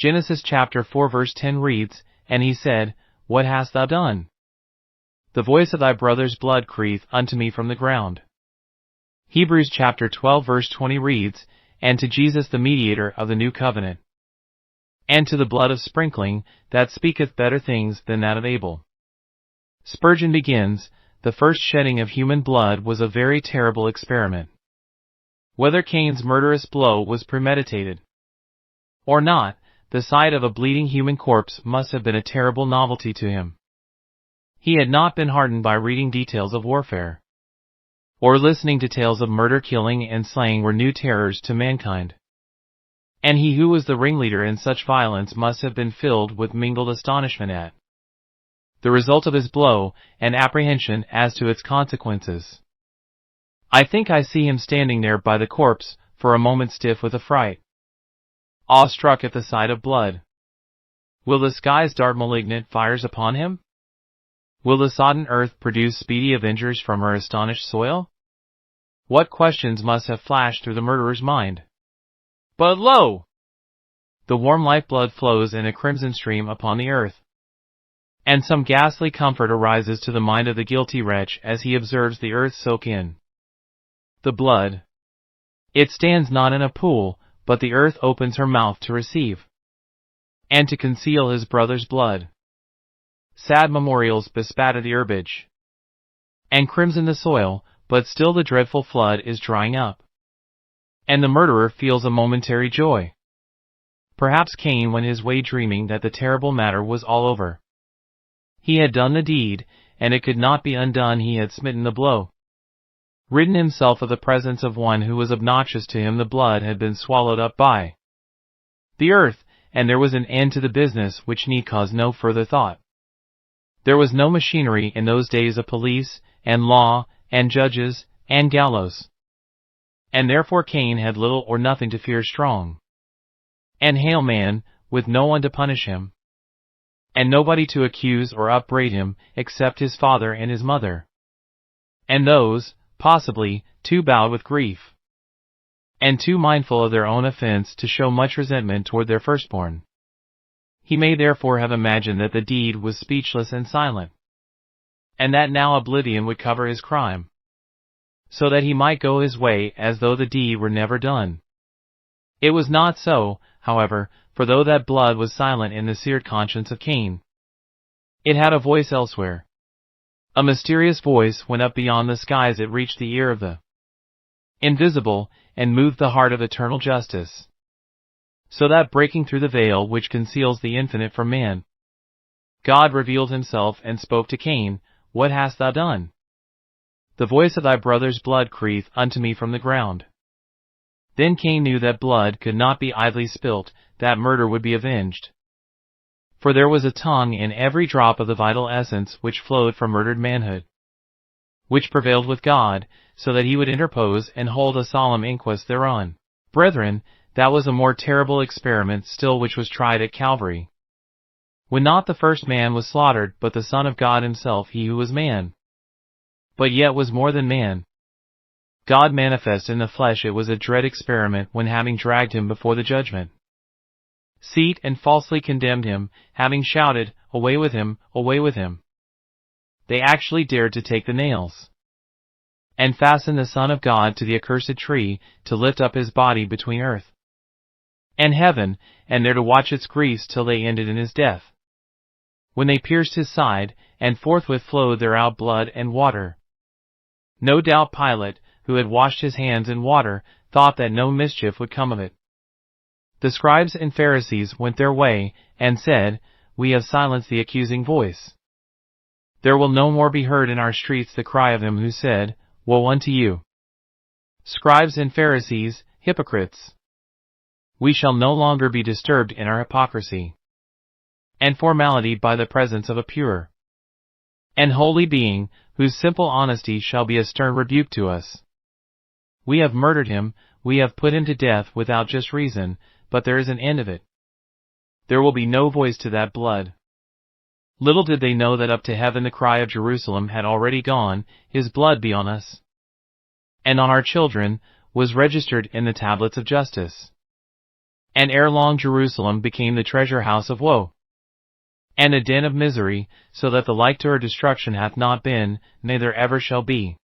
Genesis chapter 4 verse 10 reads, And he said, What hast thou done? The voice of thy brother's blood crieth unto me from the ground. Hebrews chapter 12 verse 20 reads, And to Jesus the mediator of the new covenant, and to the blood of sprinkling, that speaketh better things than that of Abel. Spurgeon begins, The first shedding of human blood was a very terrible experiment. Whether Cain's murderous blow was premeditated or not, the sight of a bleeding human corpse must have been a terrible novelty to him. He had not been hardened by reading details of warfare, or listening to tales of murder, killing, and slaying were new terrors to mankind. And he who was the ringleader in such violence must have been filled with mingled astonishment at the result of his blow, and apprehension as to its consequences. I think I see him standing there by the corpse, for a moment stiff with affright, awestruck at the sight of blood. Will the skies dart malignant fires upon him? Will the sodden earth produce speedy avengers from her astonished soil? What questions must have flashed through the murderer's mind? But lo! The warm lifeblood flows in a crimson stream upon the earth, and some ghastly comfort arises to the mind of the guilty wretch as he observes the earth soak in the blood. It stands not in a pool, but the earth opens her mouth to receive and to conceal his brother's blood. Sad memorials bespatter the herbage and crimson the soil, but still the dreadful flood is drying up, and the murderer feels a momentary joy. Perhaps Cain went his way dreaming that the terrible matter was all over. He had done the deed, and it could not be undone. He had smitten the blow, ridden himself of the presence of one who was obnoxious to him. The blood had been swallowed up by the earth, and there was an end to the business which need cause no further thought. There was no machinery in those days of police, and law, and judges, and gallows, and therefore Cain had little or nothing to fear. Strong and hale man, with no one to punish him, and nobody to accuse or upbraid him except his father and his mother, and those, possibly, too bowed with grief, and too mindful of their own offense to show much resentment toward their firstborn. He may therefore have imagined that the deed was speechless and silent, and that now oblivion would cover his crime, so that he might go his way as though the deed were never done. It was not so, however, for though that blood was silent in the seared conscience of Cain, it had a voice elsewhere. A mysterious voice went up beyond the skies. It reached the ear of the invisible, and moved the heart of eternal justice, so that breaking through the veil which conceals the infinite from man, God revealed himself and spoke to Cain, What hast thou done? The voice of thy brother's blood crieth unto me from the ground. Then Cain knew that blood could not be idly spilt, that murder would be avenged. For there was a tongue in every drop of the vital essence which flowed from murdered manhood, which prevailed with God, so that he would interpose and hold a solemn inquest thereon. Brethren, that was a more terrible experiment still which was tried at Calvary, when not the first man was slaughtered, but the Son of God himself, he who was man, but yet was more than man, God manifest in the flesh. It was a dread experiment when, having dragged him before the judgment seat and falsely condemned him, having shouted, Away with him, away with him, they actually dared to take the nails and fasten the Son of God to the accursed tree, to lift up his body between earth and heaven, and there to watch its griefs till they ended in his death, when they pierced his side, and forthwith flowed there out blood and water. No doubt Pilate, who had washed his hands in water, thought that no mischief would come of it. The scribes and Pharisees went their way, and said, We have silenced the accusing voice. There will no more be heard in our streets the cry of him who said, Woe unto you, scribes and Pharisees, hypocrites! We shall no longer be disturbed in our hypocrisy and formality by the presence of a pure and holy being, whose simple honesty shall be a stern rebuke to us. We have murdered him, we have put him to death without just reason, but there is an end of it. There will be no voice to that blood. Little did they know that up to heaven the cry of Jerusalem had already gone, His blood be on us and on our children, was registered in the tablets of justice. And ere long Jerusalem became the treasure house of woe, and a den of misery, so that the like to her destruction hath not been, neither ever shall be,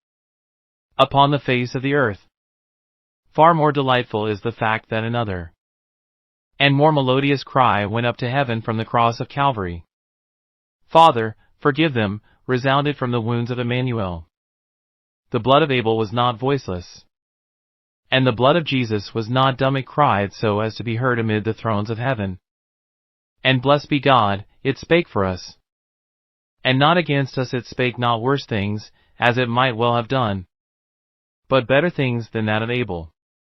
upon the face of the earth. Far more delightful is the fact that another and more melodious cry went up to heaven from the cross of Calvary. Father, forgive them, resounded from the wounds of Emmanuel. The blood of Abel was not voiceless, and the blood of Jesus was not dumb. It cried so as to be heard amid the thrones of heaven. And blessed be God, it spake for us, and not against us. It spake not worse things, as it might well have done, but better things than that of Abel.